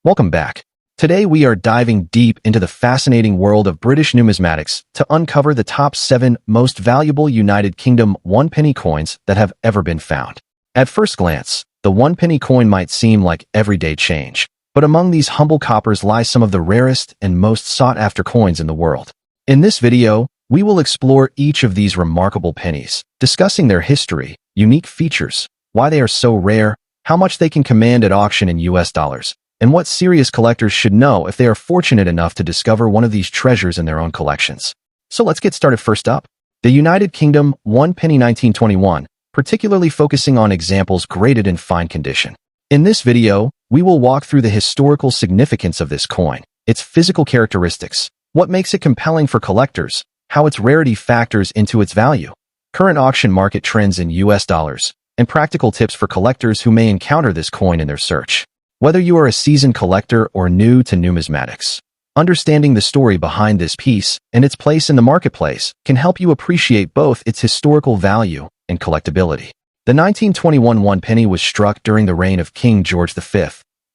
Welcome back. Today we are diving deep into the fascinating world of British numismatics to uncover the top 7 most valuable United Kingdom one-penny coins that have ever been found. At first glance, the one-penny coin might seem like everyday change, but among these humble coppers lie some of the rarest and most sought-after coins in the world. In this video, we will explore each of these remarkable pennies, discussing their history, unique features, why they are so rare, how much they can command at auction in US dollars, and what serious collectors should know if they are fortunate enough to discover one of these treasures in their own collections. So let's get started. First up, the United Kingdom one penny 1921, particularly focusing on examples graded in fine condition. In this video, we will walk through the historical significance of this coin, its physical characteristics, what makes it compelling for collectors, how its rarity factors into its value, current auction market trends in US dollars, and practical tips for collectors who may encounter this coin in their search. Whether you are a seasoned collector or new to numismatics, understanding the story behind this piece and its place in the marketplace can help you appreciate both its historical value and collectability. The 1921 one penny was struck during the reign of King George V,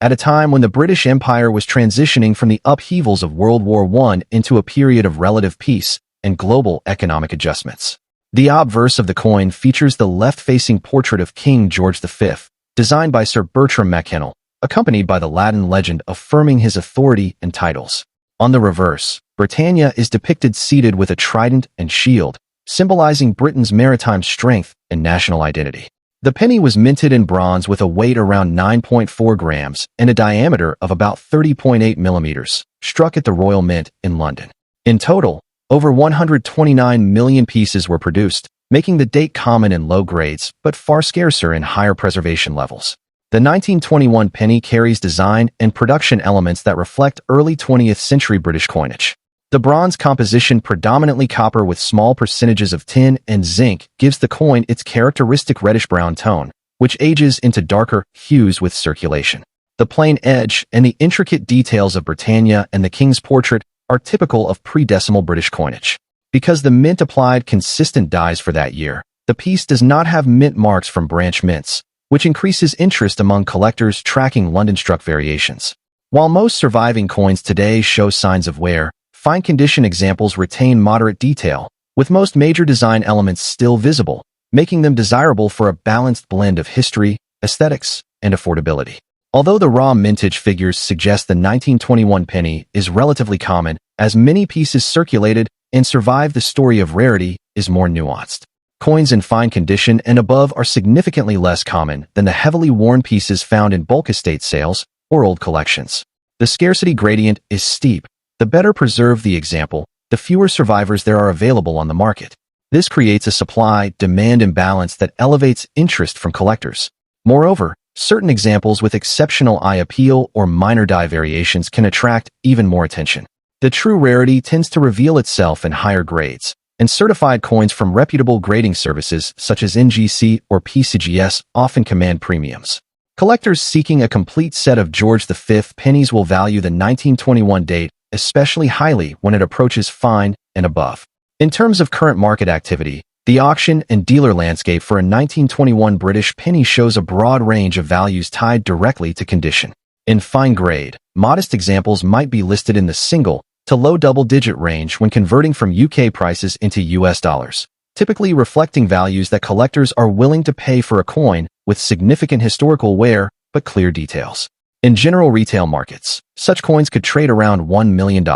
at a time when the British Empire was transitioning from the upheavals of World War I into a period of relative peace and global economic adjustments. The obverse of the coin features the left-facing portrait of King George V, designed by Sir Bertram Mackennal, accompanied by the Latin legend affirming his authority and titles. On the reverse, Britannia is depicted seated with a trident and shield, symbolizing Britain's maritime strength and national identity. The penny was minted in bronze with a weight around 9.4 grams and a diameter of about 30.8 millimeters, struck at the Royal Mint in London. In total, over 129 million pieces were produced, making the date common in low grades but far scarcer in higher preservation levels. The 1921 penny carries design and production elements that reflect early 20th century British coinage. The bronze composition, predominantly copper with small percentages of tin and zinc, gives the coin its characteristic reddish-brown tone, which ages into darker hues with circulation. The plain edge and the intricate details of Britannia and the King's portrait are typical of pre-decimal British coinage. Because the mint applied consistent dies for that year, the piece does not have mint marks from branch mints, which increases interest among collectors tracking London-struck variations. While most surviving coins today show signs of wear, fine condition examples retain moderate detail, with most major design elements still visible, making them desirable for a balanced blend of history, aesthetics, and affordability. Although the raw mintage figures suggest the 1921 penny is relatively common, as many pieces circulated and survive, the story of rarity is more nuanced. Coins in fine condition and above are significantly less common than the heavily worn pieces found in bulk estate sales or old collections. The scarcity gradient is steep. The better preserved the example, the fewer survivors there are available on the market. This creates a supply-demand imbalance that elevates interest from collectors. Moreover, certain examples with exceptional eye appeal or minor die variations can attract even more attention. The true rarity tends to reveal itself in higher grades, and certified coins from reputable grading services such as NGC or PCGS often command premiums. Collectors seeking a complete set of George V pennies will value the 1921 date especially highly when it approaches fine and above. In terms of current market activity, the auction and dealer landscape for a 1921 British penny shows a broad range of values tied directly to condition. In fine grade, modest examples might be listed in the single to low double-digit range when converting from UK prices into US dollars, typically reflecting values that collectors are willing to pay for a coin with significant historical wear but clear details. In general retail markets, such coins could trade around $1 million.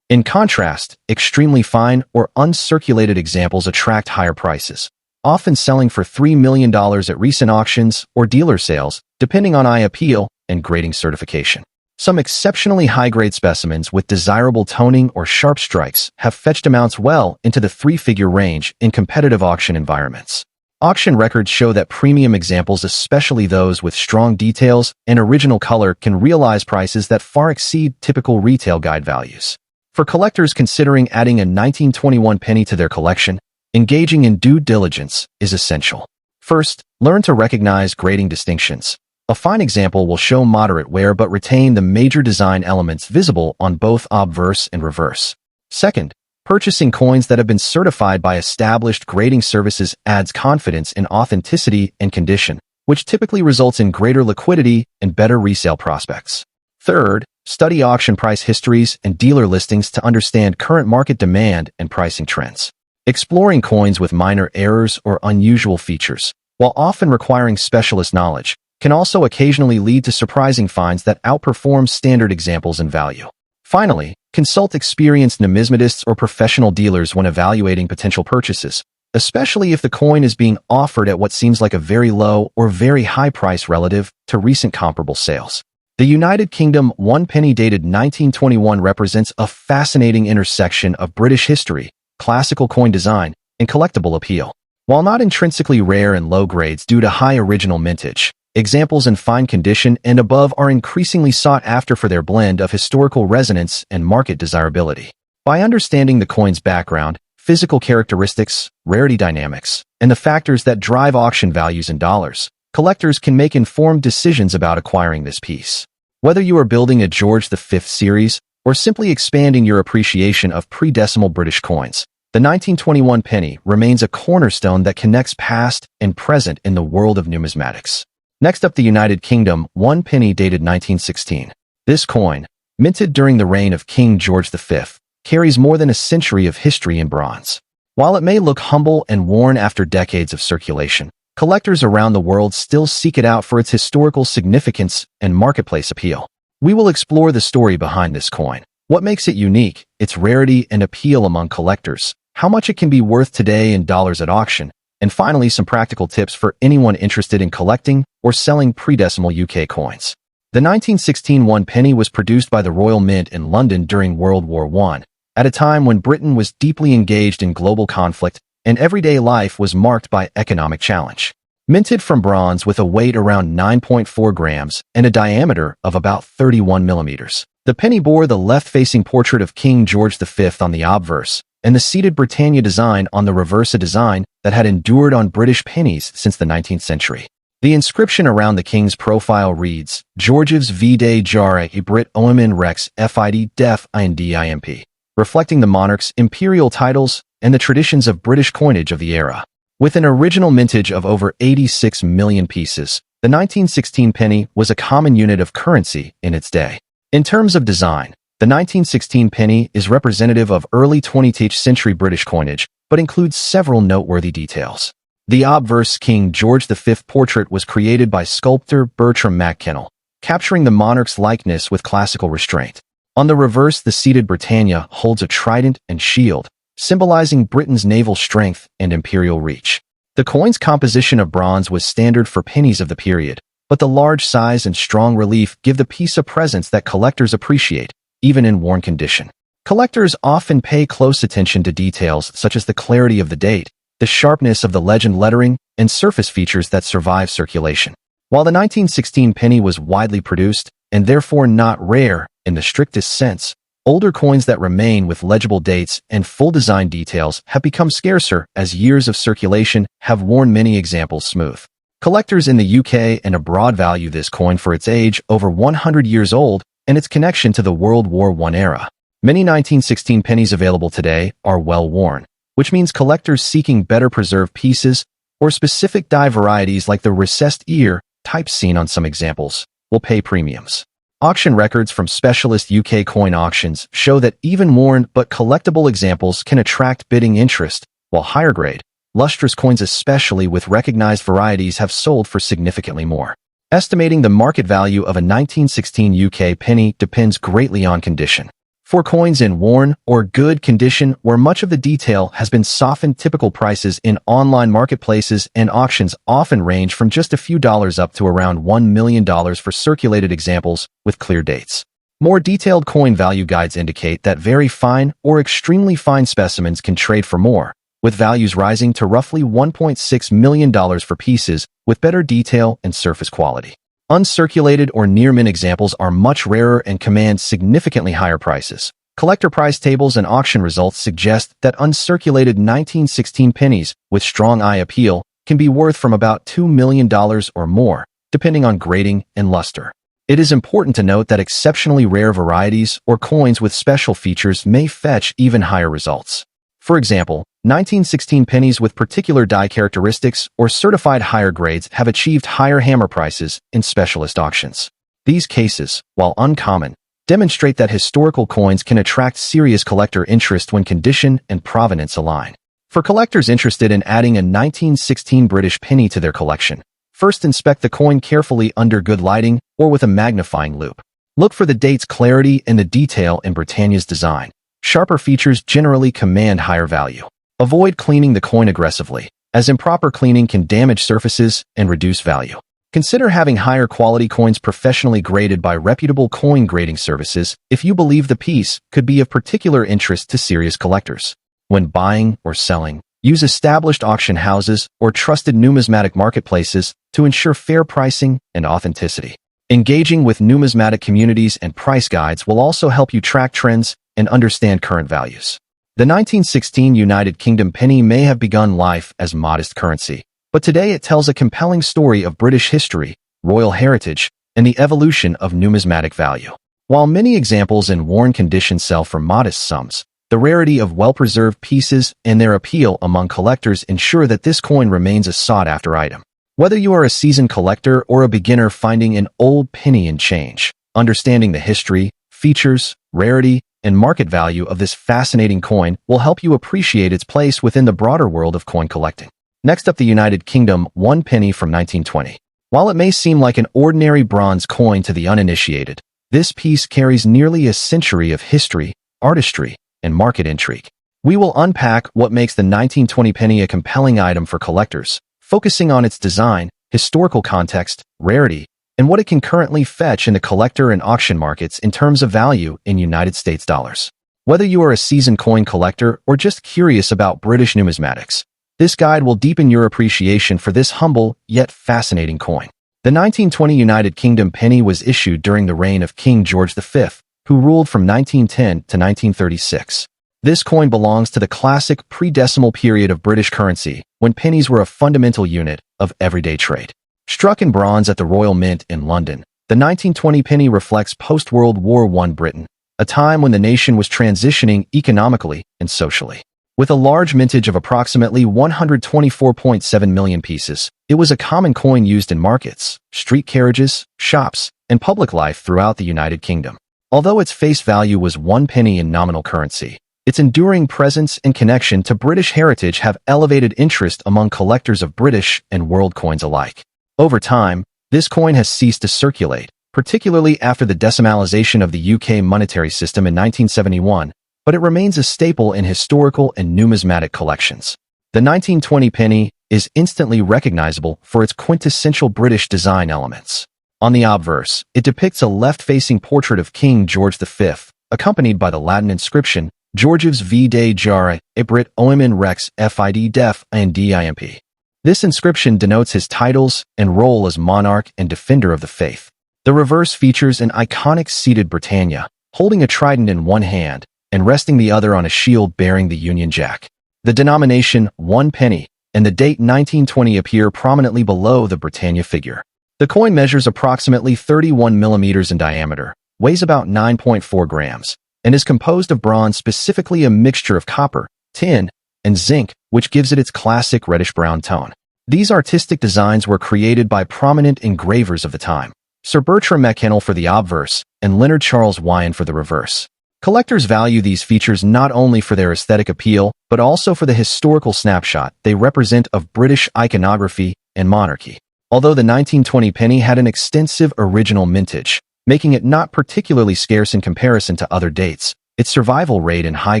In contrast, extremely fine or uncirculated examples attract higher prices, often selling for $3 million at recent auctions or dealer sales, depending on eye appeal and grading certification. Some exceptionally high-grade specimens with desirable toning or sharp strikes have fetched amounts well into the three-figure range in competitive auction environments. Auction records show that premium examples, especially those with strong details and original color, can realize prices that far exceed typical retail guide values. For collectors considering adding a 1921 penny to their collection, engaging in due diligence is essential. First, learn to recognize grading distinctions. A fine example will show moderate wear but retain the major design elements visible on both obverse and reverse. Second, purchasing coins that have been certified by established grading services adds confidence in authenticity and condition, which typically results in greater liquidity and better resale prospects. Third, study auction price histories and dealer listings to understand current market demand and pricing trends. Exploring coins with minor errors or unusual features, while often requiring specialist knowledge, can also occasionally lead to surprising finds that outperform standard examples in value. Finally, consult experienced numismatists or professional dealers when evaluating potential purchases, especially if the coin is being offered at what seems like a very low or very high price relative to recent comparable sales. The United Kingdom 1 penny dated 1921 represents a fascinating intersection of British history, classical coin design, and collectible appeal. While not intrinsically rare in low grades due to high original mintage, examples in fine condition and above are increasingly sought after for their blend of historical resonance and market desirability. By understanding the coin's background, physical characteristics, rarity dynamics, and the factors that drive auction values in dollars, collectors can make informed decisions about acquiring this piece. Whether you are building a George V series or simply expanding your appreciation of pre-decimal British coins, the 1921 penny remains a cornerstone that connects past and present in the world of numismatics. Next up, the United Kingdom 1 penny dated 1916. This coin, minted during the reign of King George V, carries more than a century of history in bronze. While it may look humble and worn after decades of circulation, collectors around the world still seek it out for its historical significance and marketplace appeal. We will explore the story behind this coin, what makes it unique, its rarity and appeal among collectors, how much it can be worth today in dollars at auction, and finally some practical tips for anyone interested in collecting or selling pre-decimal UK coins. The 1916 1 penny was produced by the Royal Mint in London during World War I, at a time when Britain was deeply engaged in global conflict and everyday life was marked by economic challenge. Minted from bronze with a weight around 9.4 grams and a diameter of about 31 millimeters, the penny bore the left-facing portrait of King George V on the obverse and the seated Britannia design on the reverse, a design that had endured on British pennies since the 19th century. The inscription around the king's profile reads, George's Vide Jara e Brit Omen Rex Fid Def Indimp, reflecting the monarch's imperial titles and the traditions of British coinage of the era. With an original mintage of over 86 million pieces, the 1916 penny was a common unit of currency in its day. In terms of design, the 1916 penny is representative of early 20th century British coinage, but includes several noteworthy details. The obverse King George V portrait was created by sculptor Bertram McKennell, capturing the monarch's likeness with classical restraint. On the reverse, the seated Britannia holds a trident and shield, symbolizing Britain's naval strength and imperial reach. The coin's composition of bronze was standard for pennies of the period, but the large size and strong relief give the piece a presence that collectors appreciate, even in worn condition. Collectors often pay close attention to details such as the clarity of the date, the sharpness of the legend lettering, and surface features that survive circulation. While the 1916 penny was widely produced, and therefore not rare in the strictest sense, older coins that remain with legible dates and full design details have become scarcer as years of circulation have worn many examples smooth. Collectors in the UK and abroad value this coin for its age, over 100 years old, and its connection to the World War I era. Many 1916 pennies available today are well worn, which means collectors seeking better preserved pieces or specific die varieties like the recessed ear type seen on some examples will pay premiums. Auction records from specialist UK coin auctions show that even worn but collectible examples can attract bidding interest, while higher grade, lustrous coins especially with recognized varieties have sold for significantly more. Estimating the market value of a 1916 UK penny depends greatly on condition. For coins in worn or good condition where much of the detail has been softened, typical prices in online marketplaces and auctions often range from just a few dollars up to around $1 million for circulated examples with clear dates. More detailed coin value guides indicate that very fine or extremely fine specimens can trade for more, with values rising to roughly $1.6 million for pieces with better detail and surface quality. Uncirculated or near-mint examples are much rarer and command significantly higher prices. Collector price tables and auction results suggest that uncirculated 1916 pennies with strong eye appeal can be worth from about $2 million or more, depending on grading and luster. It is important to note that exceptionally rare varieties or coins with special features may fetch even higher results. For example, 1916 pennies with particular die characteristics or certified higher grades have achieved higher hammer prices in specialist auctions. These cases, while uncommon, demonstrate that historical coins can attract serious collector interest when condition and provenance align. For collectors interested in adding a 1916 British penny to their collection, first inspect the coin carefully under good lighting or with a magnifying loupe. Look for the date's clarity and the detail in Britannia's design. Sharper features generally command higher value. Avoid cleaning the coin aggressively, as improper cleaning can damage surfaces and reduce value. Consider having higher quality coins professionally graded by reputable coin grading services if you believe the piece could be of particular interest to serious collectors. When buying or selling, use established auction houses or trusted numismatic marketplaces to ensure fair pricing and authenticity. Engaging with numismatic communities and price guides will also help you track trends and understand current values. The 1916 United Kingdom penny may have begun life as modest currency, but today it tells a compelling story of British history, royal heritage, and the evolution of numismatic value. While many examples in worn condition sell for modest sums, the rarity of well-preserved pieces and their appeal among collectors ensure that this coin remains a sought-after item. Whether you are a seasoned collector or a beginner finding an old penny in change, understanding the history, features, rarity, and market value of this fascinating coin will help you appreciate its place within the broader world of coin collecting. Next up, the United Kingdom 1 penny from 1920. While it may seem like an ordinary bronze coin to the uninitiated, this piece carries nearly a century of history, artistry, and market intrigue. We will unpack what makes the 1920 penny a compelling item for collectors, focusing on its design, historical context, rarity, and what it can currently fetch in the collector and auction markets in terms of value in United States dollars. Whether you are a seasoned coin collector or just curious about British numismatics, this guide will deepen your appreciation for this humble yet fascinating coin. The 1920 United Kingdom penny was issued during the reign of King George V, who ruled from 1910 to 1936. This coin belongs to the classic pre-decimal period of British currency, when pennies were a fundamental unit of everyday trade. Struck in bronze at the Royal Mint in London, the 1920 penny reflects post-World War I Britain, a time when the nation was transitioning economically and socially. With a large mintage of approximately 124.7 million pieces, it was a common coin used in markets, street carriages, shops, and public life throughout the United Kingdom. Although its face value was 1 penny in nominal currency, its enduring presence and connection to British heritage have elevated interest among collectors of British and world coins alike. Over time, this coin has ceased to circulate, particularly after the decimalisation of the UK monetary system in 1971, but it remains a staple in historical and numismatic collections. The 1920 penny is instantly recognizable for its quintessential British design elements. On the obverse, it depicts a left-facing portrait of King George V, accompanied by the Latin inscription, Georgius V. de Jure, Ibrit Omen Rex Fid Def and Dimp. This inscription denotes his titles and role as monarch and defender of the faith. The reverse features an iconic seated Britannia, holding a trident in one hand and resting the other on a shield bearing the Union Jack. The denomination 1 penny and the date 1920 appear prominently below the Britannia figure. The coin measures approximately 31 millimeters in diameter, weighs about 9.4 grams, and is composed of bronze, specifically a mixture of copper, tin, and zinc, which gives it its classic reddish-brown tone. These artistic designs were created by prominent engravers of the time, Sir Bertram Mackennal for the obverse and Leonard Charles Wyon for the reverse. Collectors value these features not only for their aesthetic appeal, but also for the historical snapshot they represent of British iconography and monarchy. Although the 1920 penny had an extensive original mintage, making it not particularly scarce in comparison to other dates, its survival rate in high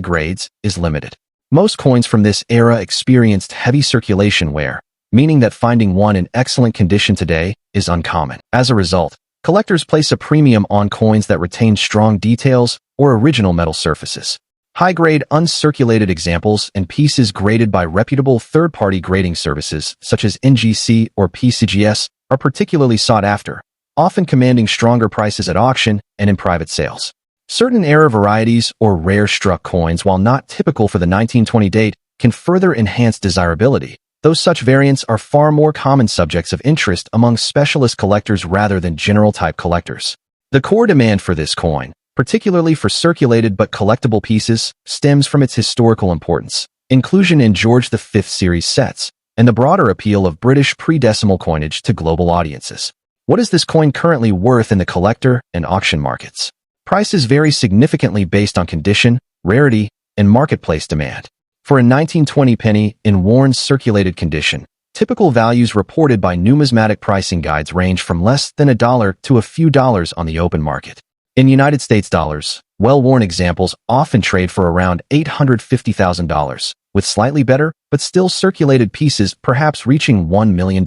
grades is limited. Most coins from this era experienced heavy circulation wear, meaning that finding one in excellent condition today is uncommon. As a result, collectors place a premium on coins that retain strong details or original metal surfaces. High-grade uncirculated examples and pieces graded by reputable third-party grading services such as NGC or PCGS are particularly sought after, often commanding stronger prices at auction and in private sales. Certain era varieties or rare-struck coins, while not typical for the 1920 date, can further enhance desirability, though such variants are far more common subjects of interest among specialist collectors rather than general-type collectors. The core demand for this coin, particularly for circulated but collectible pieces, stems from its historical importance, inclusion in George V series sets, and the broader appeal of British pre-decimal coinage to global audiences. What is this coin currently worth in the collector and auction markets? Prices vary significantly based on condition, rarity, and marketplace demand. For a 1920 penny in worn circulated condition, typical values reported by numismatic pricing guides range from less than $1 to a few dollars on the open market. In United States dollars, well-worn examples often trade for around $850,000, with slightly better but still circulated pieces perhaps reaching $1 million.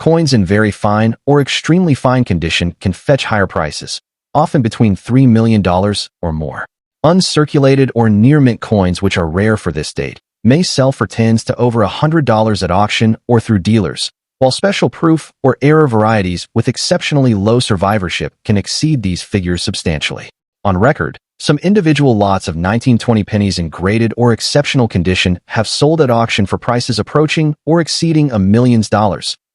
Coins in very fine or extremely fine condition can fetch higher prices, often between $3 million or more. Uncirculated or near-mint coins, which are rare for this date, may sell for tens to over $100 at auction or through dealers, while special proof or error varieties with exceptionally low survivorship can exceed these figures substantially. On record, some individual lots of 1920 pennies in graded or exceptional condition have sold at auction for prices approaching or exceeding $1 million,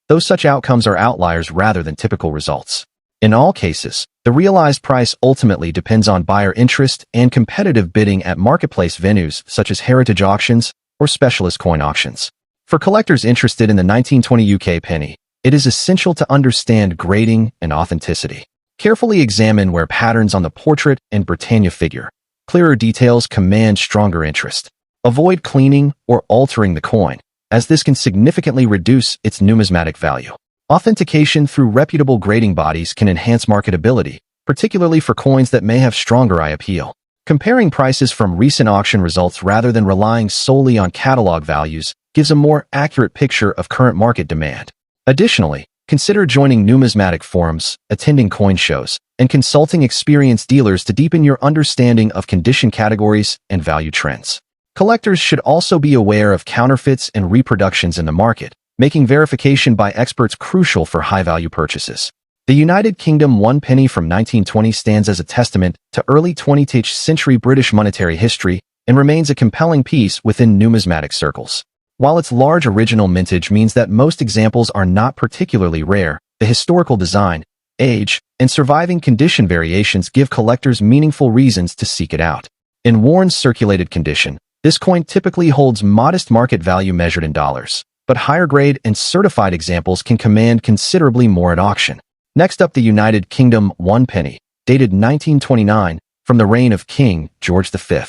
though such outcomes are outliers rather than typical results. In all cases, the realized price ultimately depends on buyer interest and competitive bidding at marketplace venues such as heritage auctions or specialist coin auctions. For collectors interested in the 1920 UK penny, it is essential to understand grading and authenticity. Carefully examine where patterns on the portrait and Britannia figure. Clearer details command stronger interest. Avoid cleaning or altering the coin, as this can significantly reduce its numismatic value. Authentication through reputable grading bodies can enhance marketability, particularly for coins that may have stronger eye appeal. Comparing prices from recent auction results rather than relying solely on catalog values gives a more accurate picture of current market demand. Additionally, consider joining numismatic forums, attending coin shows, and consulting experienced dealers to deepen your understanding of condition categories and value trends. Collectors should also be aware of counterfeits and reproductions in the market, making verification by experts crucial for high-value purchases. The United Kingdom 1 penny from 1920 stands as a testament to early 20th century British monetary history and remains a compelling piece within numismatic circles. While its large original mintage means that most examples are not particularly rare, the historical design, age, and surviving condition variations give collectors meaningful reasons to seek it out. In worn circulated condition, this coin typically holds modest market value measured in dollars, but higher grade and certified examples can command considerably more at auction. Next up, the United Kingdom 1 penny, dated 1929, from the reign of King George V.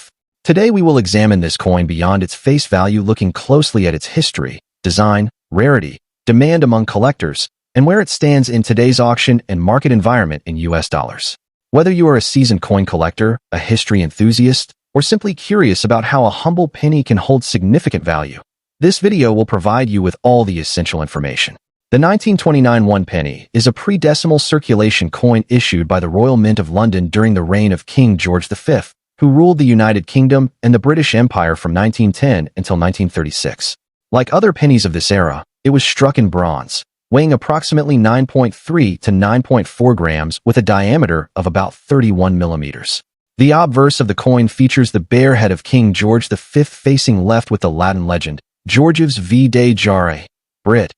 Today we will examine this coin beyond its face value, looking closely at its history, design, rarity, demand among collectors, and where it stands in today's auction and market environment in US dollars. Whether you are a seasoned coin collector, a history enthusiast, or simply curious about how a humble penny can hold significant value, this video will provide you with all the essential information. The 1929 1 penny is a pre-decimal circulation coin issued by the Royal Mint of London during the reign of King George V, who ruled the United Kingdom and the British Empire from 1910 until 1936. Like other pennies of this era, it was struck in bronze, weighing approximately 9.3 to 9.4 grams with a diameter of about 31 millimeters. The obverse of the coin features the bare head of King George V facing left with the Latin legend, Georgius V. de Jure, Brit.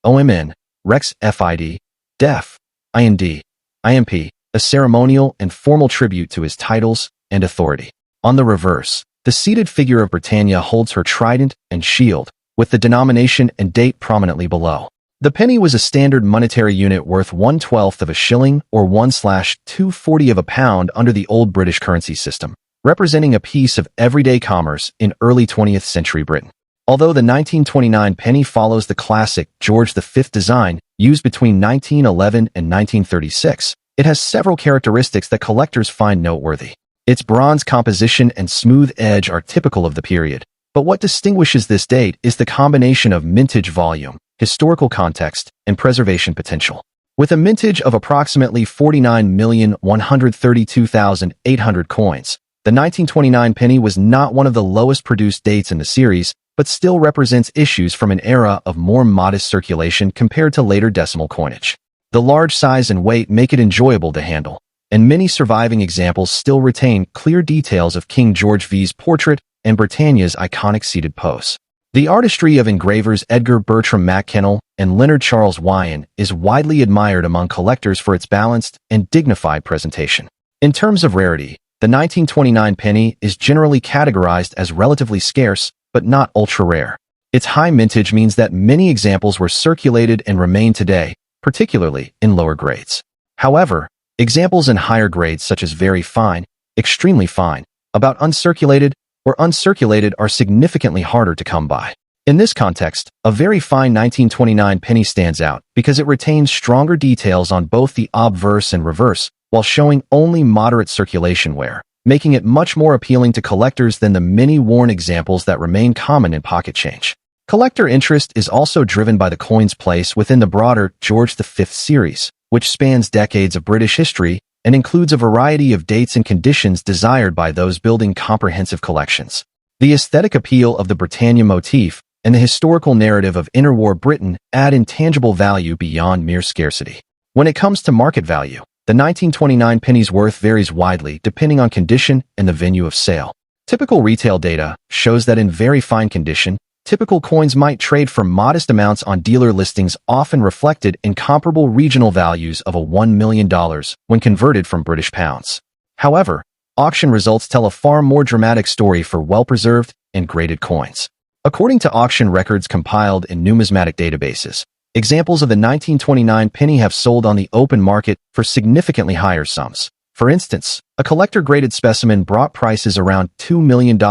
OMN, Rex FID, Def, IND, IMP, a ceremonial and formal tribute to his titles and authority. On the reverse, the seated figure of Britannia holds her trident and shield, with the denomination and date prominently below. The penny was a standard monetary unit worth 1/12 of a shilling or 1/240 of a pound under the old British currency system, representing a piece of everyday commerce in early 20th century Britain. Although the 1929 penny follows the classic George V design used between 1911 and 1936, it has several characteristics that collectors find noteworthy. Its bronze composition and smooth edge are typical of the period, but what distinguishes this date is the combination of mintage volume, historical context, and preservation potential. With a mintage of approximately 49,132,800 coins, the 1929 penny was not one of the lowest produced dates in the series, but still represents issues from an era of more modest circulation compared to later decimal coinage. The large size and weight make it enjoyable to handle, and many surviving examples still retain clear details of King George V's portrait and Britannia's iconic seated pose. The artistry of engravers Edgar Bertram McKennell and Leonard Charles Wyon is widely admired among collectors for its balanced and dignified presentation. In terms of rarity, the 1929 penny is generally categorized as relatively scarce, but not ultra-rare. Its high mintage means that many examples were circulated and remain today, particularly in lower grades. However, examples in higher grades such as very fine, extremely fine, about uncirculated, or uncirculated are significantly harder to come by. In this context, a very fine 1929 penny stands out because it retains stronger details on both the obverse and reverse, while showing only moderate circulation wear, making it much more appealing to collectors than the many worn examples that remain common in pocket change. Collector interest is also driven by the coin's place within the broader George V series, which spans decades of British history and includes a variety of dates and conditions desired by those building comprehensive collections. The aesthetic appeal of the Britannia motif and the historical narrative of interwar Britain add intangible value beyond mere scarcity. When it comes to market value, the 1929 penny's worth varies widely depending on condition and the venue of sale. Typical retail data shows that in very fine condition, typical coins might trade for modest amounts on dealer listings, often reflected in comparable regional values of $1 million when converted from British pounds. However, auction results tell a far more dramatic story for well-preserved and graded coins. According to auction records compiled in numismatic databases, examples of the 1929 penny have sold on the open market for significantly higher sums. For instance, a collector-graded specimen brought prices around $2 million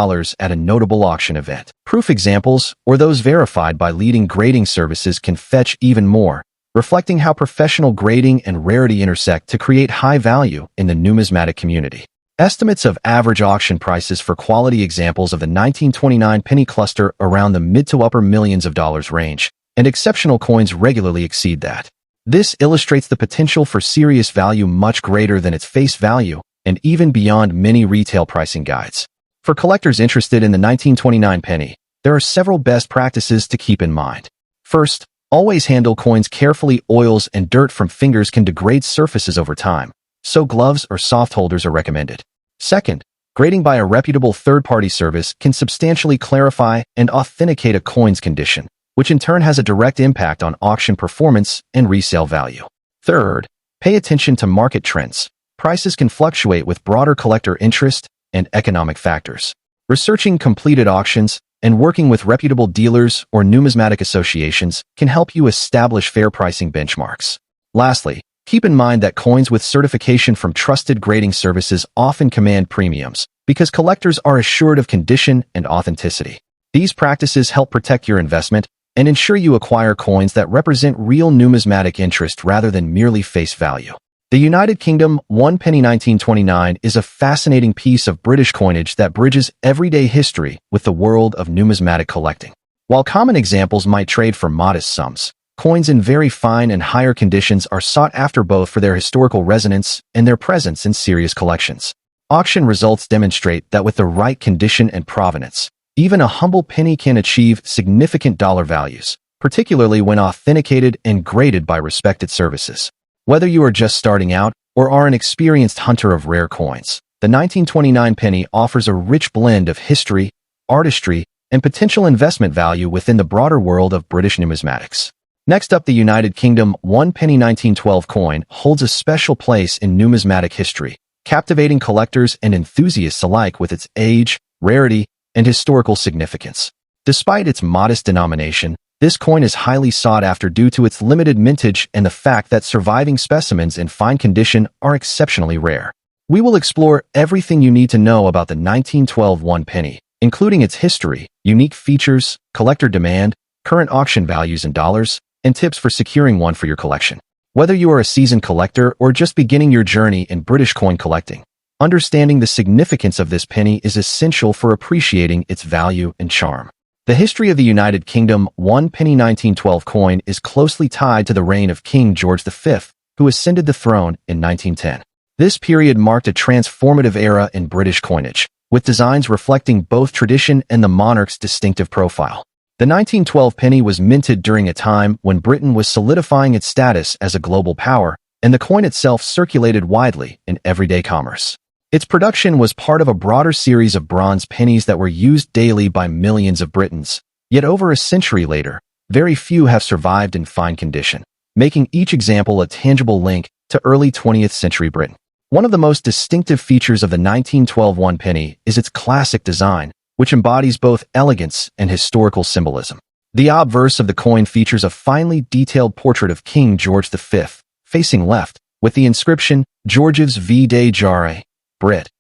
at a notable auction event. Proof examples, or those verified by leading grading services, can fetch even more, reflecting how professional grading and rarity intersect to create high value in the numismatic community. Estimates of average auction prices for quality examples of the 1929 penny cluster around the mid to upper millions of dollars range, and exceptional coins regularly exceed that. This illustrates the potential for serious value much greater than its face value, and even beyond many retail pricing guides. For collectors interested in the 1929 penny, there are several best practices to keep in mind. First, always handle coins carefully. Oils and dirt from fingers can degrade surfaces over time, so gloves or soft holders are recommended. Second, grading by a reputable third-party service can substantially clarify and authenticate a coin's condition, which in turn has a direct impact on auction performance and resale value. Third, pay attention to market trends. Prices can fluctuate with broader collector interest and economic factors. Researching completed auctions and working with reputable dealers or numismatic associations can help you establish fair pricing benchmarks. Lastly, keep in mind that coins with certification from trusted grading services often command premiums because collectors are assured of condition and authenticity. These practices help protect your investment and ensure you acquire coins that represent real numismatic interest rather than merely face value. The United Kingdom 1 penny 1929 is a fascinating piece of British coinage that bridges everyday history with the world of numismatic collecting. While common examples might trade for modest sums, coins in very fine and higher conditions are sought after both for their historical resonance and their presence in serious collections. Auction results demonstrate that with the right condition and provenance, even a humble penny can achieve significant dollar values, particularly when authenticated and graded by respected services. Whether you are just starting out or are an experienced hunter of rare coins, the 1929 penny offers a rich blend of history, artistry, and potential investment value within the broader world of British numismatics. Next up, the United Kingdom 1 penny 1912 coin holds a special place in numismatic history, captivating collectors and enthusiasts alike with its age, rarity, and historical significance. Despite its modest denomination, this coin is highly sought after due to its limited mintage and the fact that surviving specimens in fine condition are exceptionally rare. We will explore everything you need to know about the 1912 1 penny, including its history, unique features, collector demand, current auction values in dollars, and tips for securing one for your collection. Whether you are a seasoned collector or just beginning your journey in British coin collecting, understanding the significance of this penny is essential for appreciating its value and charm. The history of the United Kingdom 1 penny 1912 coin is closely tied to the reign of King George V, who ascended the throne in 1910. This period marked a transformative era in British coinage, with designs reflecting both tradition and the monarch's distinctive profile. The 1912 penny was minted during a time when Britain was solidifying its status as a global power, and the coin itself circulated widely in everyday commerce. Its production was part of a broader series of bronze pennies that were used daily by millions of Britons. Yet over a century later, very few have survived in fine condition, making each example a tangible link to early 20th century Britain. One of the most distinctive features of the 1912 1 penny is its classic design, which embodies both elegance and historical symbolism. The obverse of the coin features a finely detailed portrait of King George V, facing left, with the inscription Georges V de Jare, Brit.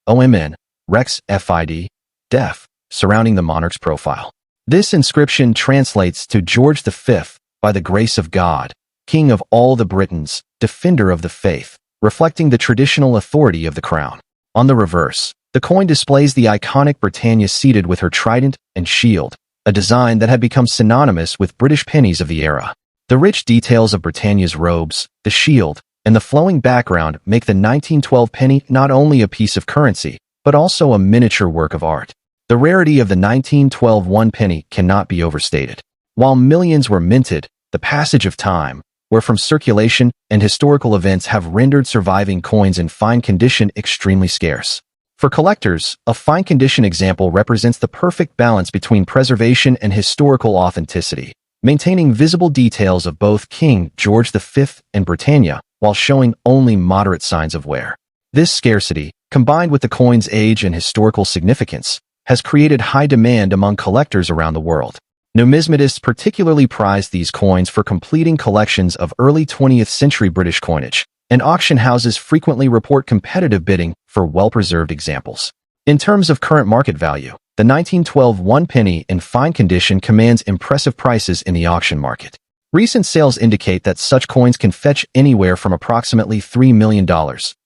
OMN, Rex FID, Def, surrounding the monarch's profile. This inscription translates to George V, by the grace of God, King of all the Britons, defender of the faith, reflecting the traditional authority of the crown. On the reverse, the coin displays the iconic Britannia seated with her trident and shield, a design that had become synonymous with British pennies of the era. The rich details of Britannia's robes, the shield, and the flowing background make the 1912 penny not only a piece of currency, but also a miniature work of art. The rarity of the 1912 one penny cannot be overstated. While millions were minted, the passage of time, where from circulation and historical events have rendered surviving coins in fine condition extremely scarce. For collectors, a fine condition example represents the perfect balance between preservation and historical authenticity, maintaining visible details of both King George V and Britannia, while showing only moderate signs of wear. This scarcity, combined with the coin's age and historical significance, has created high demand among collectors around the world. Numismatists particularly prize these coins for completing collections of early 20th century British coinage, and auction houses frequently report competitive bidding for well-preserved examples. In terms of current market value, the 1912 one penny in fine condition commands impressive prices in the auction market. Recent sales indicate that such coins can fetch anywhere from approximately $3 million,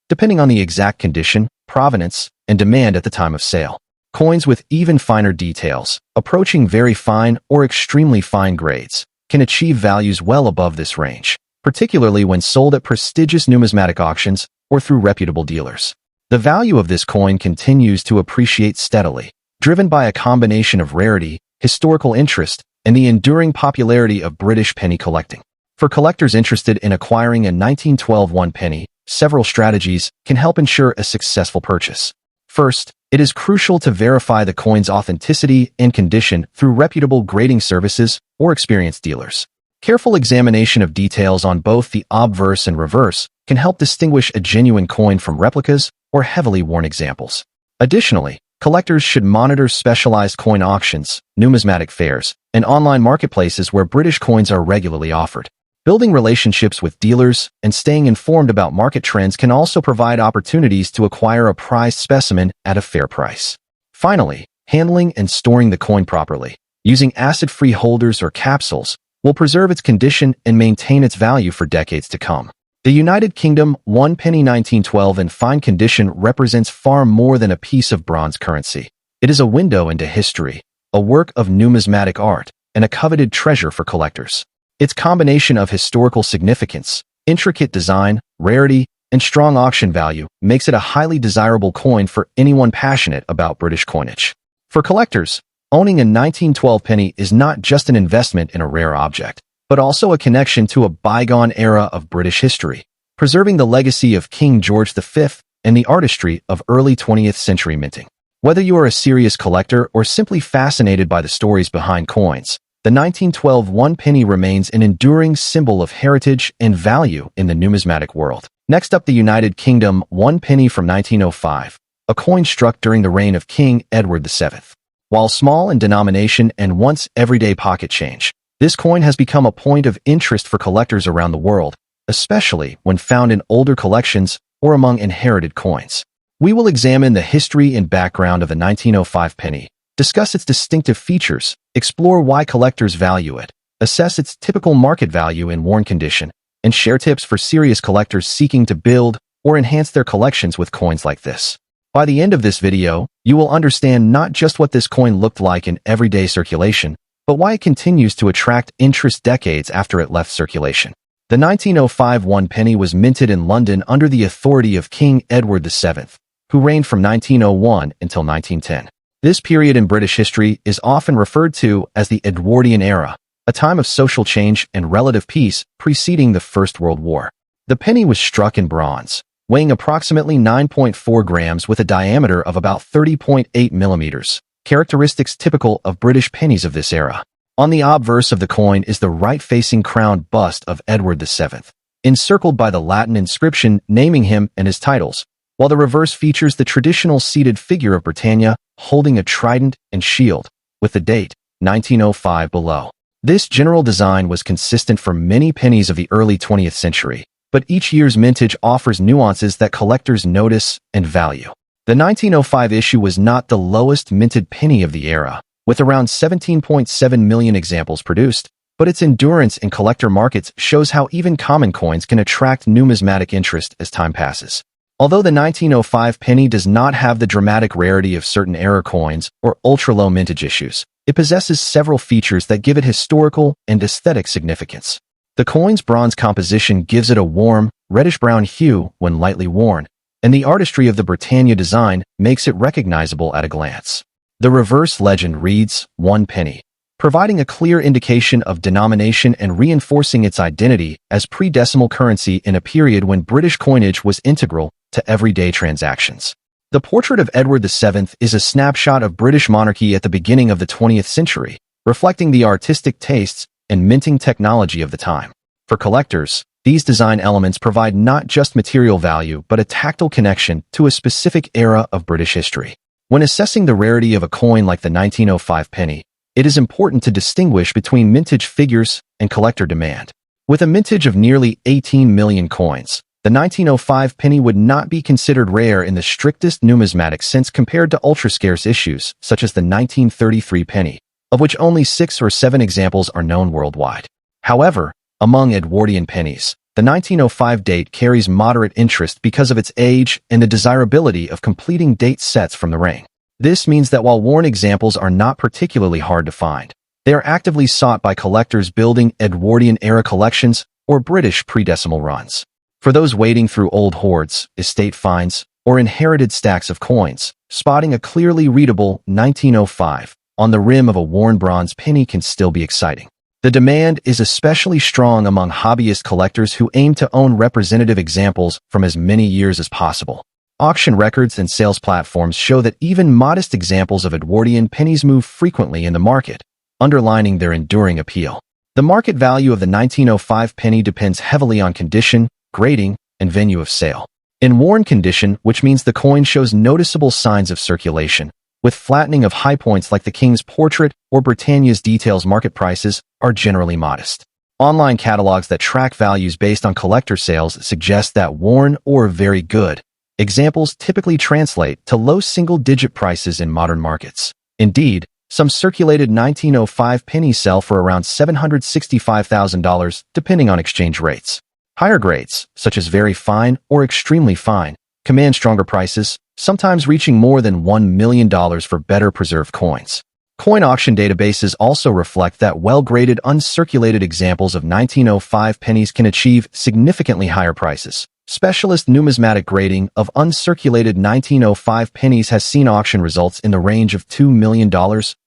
depending on the exact condition, provenance, and demand at the time of sale. Coins with even finer details, approaching very fine or extremely fine grades, can achieve values well above this range, particularly when sold at prestigious numismatic auctions or through reputable dealers. The value of this coin continues to appreciate steadily, driven by a combination of rarity, historical interest, and the enduring popularity of British penny collecting. For collectors interested in acquiring a 1912 one penny, several strategies can help ensure a successful purchase. First, it is crucial to verify the coin's authenticity and condition through reputable grading services or experienced dealers. Careful examination of details on both the obverse and reverse can help distinguish a genuine coin from replicas or heavily worn examples. Additionally, collectors should monitor specialized coin auctions, numismatic fairs, and online marketplaces where British coins are regularly offered. Building relationships with dealers and staying informed about market trends can also provide opportunities to acquire a prized specimen at a fair price. Finally, handling and storing the coin properly, using acid-free holders or capsules, will preserve its condition and maintain its value for decades to come. The United Kingdom one penny 1912 in fine condition represents far more than a piece of bronze currency. It is a window into history, a work of numismatic art, and a coveted treasure for collectors. Its combination of historical significance, intricate design, rarity, and strong auction value makes it a highly desirable coin for anyone passionate about British coinage. For collectors, owning a 1912 penny is not just an investment in a rare object, but also a connection to a bygone era of British history, preserving the legacy of King George V and the artistry of early 20th century minting. Whether you are a serious collector or simply fascinated by the stories behind coins, the 1912 one penny remains an enduring symbol of heritage and value in the numismatic world. Next up, the United Kingdom one penny from 1905, a coin struck during the reign of King Edward VII. While small in denomination and once everyday pocket change, this coin has become a point of interest for collectors around the world, especially when found in older collections or among inherited coins. We will examine the history and background of the 1905 penny, discuss its distinctive features, explore why collectors value it, assess its typical market value in worn condition, and share tips for serious collectors seeking to build or enhance their collections with coins like this. By the end of this video, you will understand not just what this coin looked like in everyday circulation, but why it continues to attract interest decades after it left circulation. The 1905 one penny was minted in London under the authority of King Edward VII, who reigned from 1901 until 1910. This period in British history is often referred to as the Edwardian era, a time of social change and relative peace preceding the First World War. The penny was struck in bronze, weighing approximately 9.4 grams with a diameter of about 30.8 millimeters, characteristics typical of British pennies of this era. On the obverse of the coin is the right-facing crowned bust of Edward VII, encircled by the Latin inscription naming him and his titles, while the reverse features the traditional seated figure of Britannia holding a trident and shield, with the date 1905 below. This general design was consistent for many pennies of the early 20th century, but each year's mintage offers nuances that collectors notice and value. The 1905 issue was not the lowest minted penny of the era, with around 17.7 million examples produced, but its endurance in collector markets shows how even common coins can attract numismatic interest as time passes. Although the 1905 penny does not have the dramatic rarity of certain era coins or ultra-low mintage issues, it possesses several features that give it historical and aesthetic significance. The coin's bronze composition gives it a warm, reddish-brown hue when lightly worn, and the artistry of the Britannia design makes it recognizable at a glance. The reverse legend reads, 1 penny, providing a clear indication of denomination and reinforcing its identity as pre-decimal currency in a period when British coinage was integral to everyday transactions. The portrait of Edward VII is a snapshot of British monarchy at the beginning of the 20th century, reflecting the artistic tastes and minting technology of the time. For collectors, these design elements provide not just material value but a tactile connection to a specific era of British history. When assessing the rarity of a coin like the 1905 penny, it is important to distinguish between mintage figures and collector demand. With a mintage of nearly 18 million coins, the 1905 penny would not be considered rare in the strictest numismatic sense compared to ultra-scarce issues, such as the 1933 penny, of which only 6 or 7 examples are known worldwide. However, among Edwardian pennies, the 1905 date carries moderate interest because of its age and the desirability of completing date sets from the ring. This means that while worn examples are not particularly hard to find, they are actively sought by collectors building Edwardian-era collections or British pre-decimal runs. For those wading through old hoards, estate finds, or inherited stacks of coins, spotting a clearly readable 1905 on the rim of a worn bronze penny can still be exciting. The demand is especially strong among hobbyist collectors who aim to own representative examples from as many years as possible. Auction records and sales platforms show that even modest examples of Edwardian pennies move frequently in the market, underlining their enduring appeal. The market value of the 1905 penny depends heavily on condition, grading, and venue of sale. In worn condition, which means the coin shows noticeable signs of circulation, with flattening of high points like the King's portrait or Britannia's details, market prices are generally modest. Online catalogs that track values based on collector sales suggest that worn or very good examples typically translate to low single-digit prices in modern markets. Indeed, some circulated 1905 pennies sell for around $765,000 depending on exchange rates. Higher grades, such as very fine or extremely fine, command stronger prices, sometimes reaching more than $1 million for better preserved coins. Coin auction databases also reflect that well-graded uncirculated examples of 1905 pennies can achieve significantly higher prices. Specialist numismatic grading of uncirculated 1905 pennies has seen auction results in the range of $2 million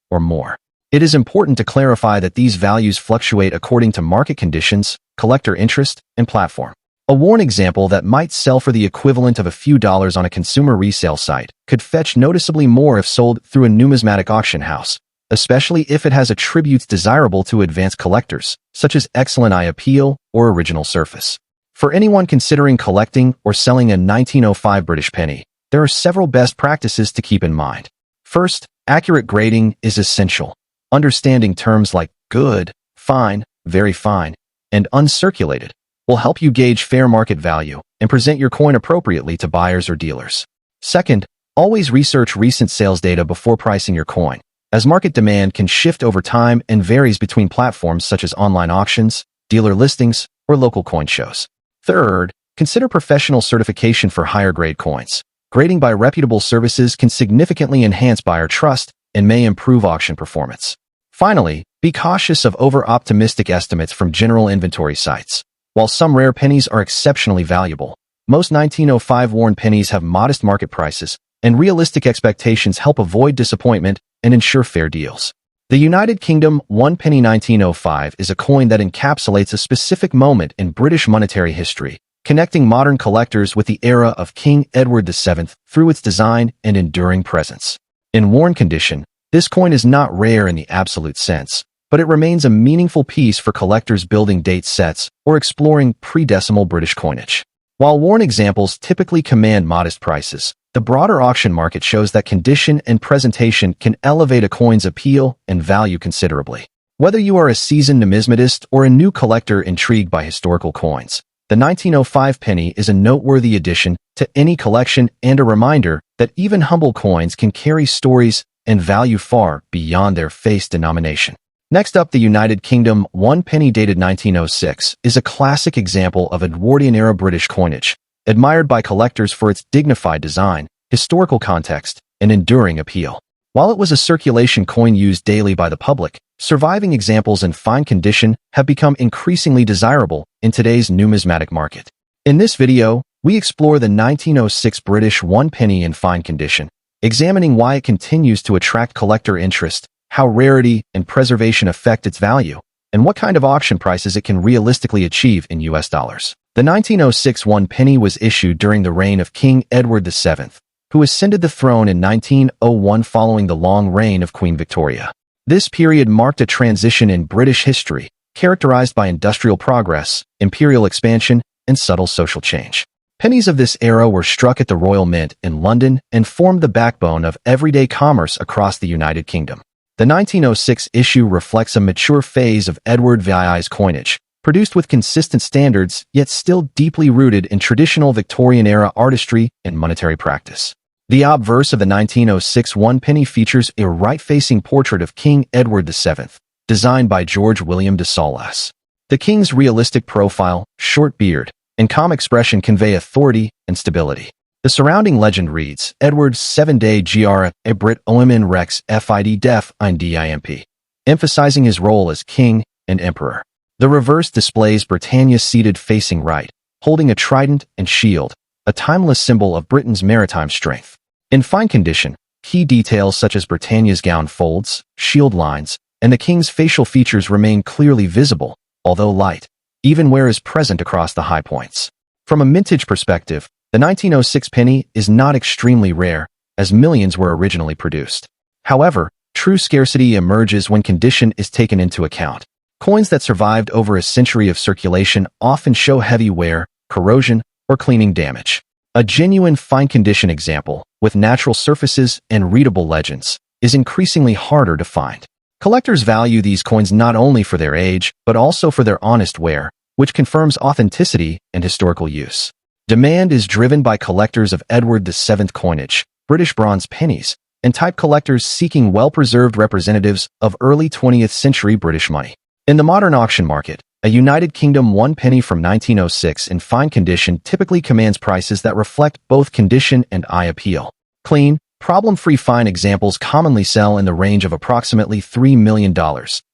or more. It is important to clarify that these values fluctuate according to market conditions, collector interest, and platform. A worn example that might sell for the equivalent of a few dollars on a consumer resale site could fetch noticeably more if sold through a numismatic auction house, especially if it has attributes desirable to advanced collectors, such as excellent eye appeal or original surface. For anyone considering collecting or selling a 1905 British penny, there are several best practices to keep in mind. First, accurate grading is essential. Understanding terms like good, fine, very fine, and uncirculated will help you gauge fair market value and present your coin appropriately to buyers or dealers. Second, always research recent sales data before pricing your coin, as market demand can shift over time and varies between platforms such as online auctions, dealer listings, or local coin shows. Third, consider professional certification for higher-grade coins. Grading by reputable services can significantly enhance buyer trust and may improve auction performance. Finally, be cautious of over-optimistic estimates from general inventory sites. While some rare pennies are exceptionally valuable, most 1905 worn pennies have modest market prices, and realistic expectations help avoid disappointment and ensure fair deals. The United Kingdom 1 penny 1905 is a coin that encapsulates a specific moment in British monetary history, connecting modern collectors with the era of King Edward VII through its design and enduring presence. In worn condition, this coin is not rare in the absolute sense, but it remains a meaningful piece for collectors building date sets or exploring pre-decimal British coinage. While worn examples typically command modest prices, the broader auction market shows that condition and presentation can elevate a coin's appeal and value considerably. Whether you are a seasoned numismatist or a new collector intrigued by historical coins, the 1905 penny is a noteworthy addition to any collection and a reminder that even humble coins can carry stories and value far beyond their face denomination. Next up, the United Kingdom 1 penny dated 1906 is a classic example of Edwardian-era British coinage, admired by collectors for its dignified design, historical context, and enduring appeal. While it was a circulation coin used daily by the public, surviving examples in fine condition have become increasingly desirable in today's numismatic market. In this video, we explore the 1906 British 1 penny in fine condition, examining why it continues to attract collector interest, how rarity and preservation affect its value, and what kind of auction prices it can realistically achieve in US dollars. The 1906 1 penny was issued during the reign of King Edward VII, who ascended the throne in 1901 following the long reign of Queen Victoria. This period marked a transition in British history, characterized by industrial progress, imperial expansion, and subtle social change. Pennies of this era were struck at the Royal Mint in London and formed the backbone of everyday commerce across the United Kingdom. The 1906 issue reflects a mature phase of Edward VI's coinage, produced with consistent standards yet still deeply rooted in traditional Victorian-era artistry and monetary practice. The obverse of the 1906 1 penny features a right-facing portrait of King Edward VII, designed by George William de Saulles. The king's realistic profile, short beard, and calm expression convey authority and stability. The surrounding legend reads, Edward's 7-day gr a Brit Omen Rex Fid Def ein Dimp, emphasizing his role as king and emperor. The reverse displays Britannia seated facing right, holding a trident and shield, a timeless symbol of Britain's maritime strength. In fine condition, key details such as Britannia's gown folds, shield lines, and the king's facial features remain clearly visible, although light, even where is present across the high points. From a mintage perspective, the 1906 penny is not extremely rare, as millions were originally produced. However, true scarcity emerges when condition is taken into account. Coins that survived over a century of circulation often show heavy wear, corrosion, or cleaning damage. A genuine fine condition example, with natural surfaces and readable legends, is increasingly harder to find. Collectors value these coins not only for their age, but also for their honest wear, which confirms authenticity and historical use. Demand is driven by collectors of Edward VII coinage, British bronze pennies, and type collectors seeking well-preserved representatives of early 20th century British money. In the modern auction market, a United Kingdom 1 penny from 1906 in fine condition typically commands prices that reflect both condition and eye appeal. Clean, problem-free fine examples commonly sell in the range of approximately $3 million,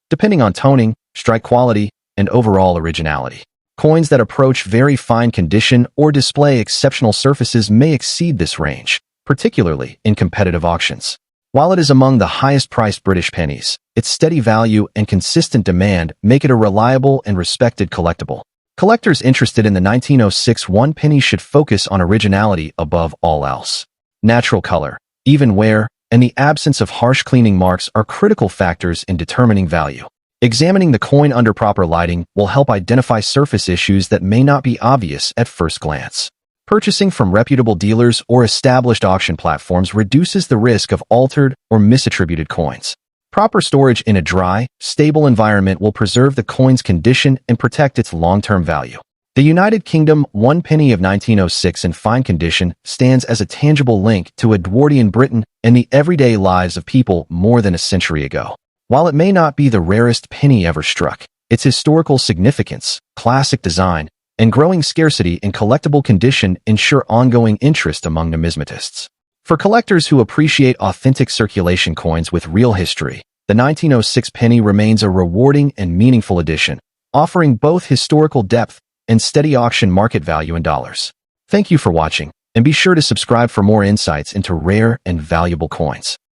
depending on toning, strike quality, and overall originality. Coins that approach very fine condition or display exceptional surfaces may exceed this range, particularly in competitive auctions. While it is among the highest-priced British pennies, its steady value and consistent demand make it a reliable and respected collectible. Collectors interested in the 1906 1 penny should focus on originality above all else. Natural color, even wear, and the absence of harsh cleaning marks are critical factors in determining value. Examining the coin under proper lighting will help identify surface issues that may not be obvious at first glance. Purchasing from reputable dealers or established auction platforms reduces the risk of altered or misattributed coins. Proper storage in a dry, stable environment will preserve the coin's condition and protect its long-term value. The United Kingdom 1 penny of 1906 in fine condition stands as a tangible link to Edwardian Britain and the everyday lives of people more than a century ago. While it may not be the rarest penny ever struck, its historical significance, classic design, and growing scarcity in collectible condition ensure ongoing interest among numismatists. For collectors who appreciate authentic circulation coins with real history, the 1906 penny remains a rewarding and meaningful addition, offering both historical depth and steady auction market value in dollars. Thank you for watching, and be sure to subscribe for more insights into rare and valuable coins.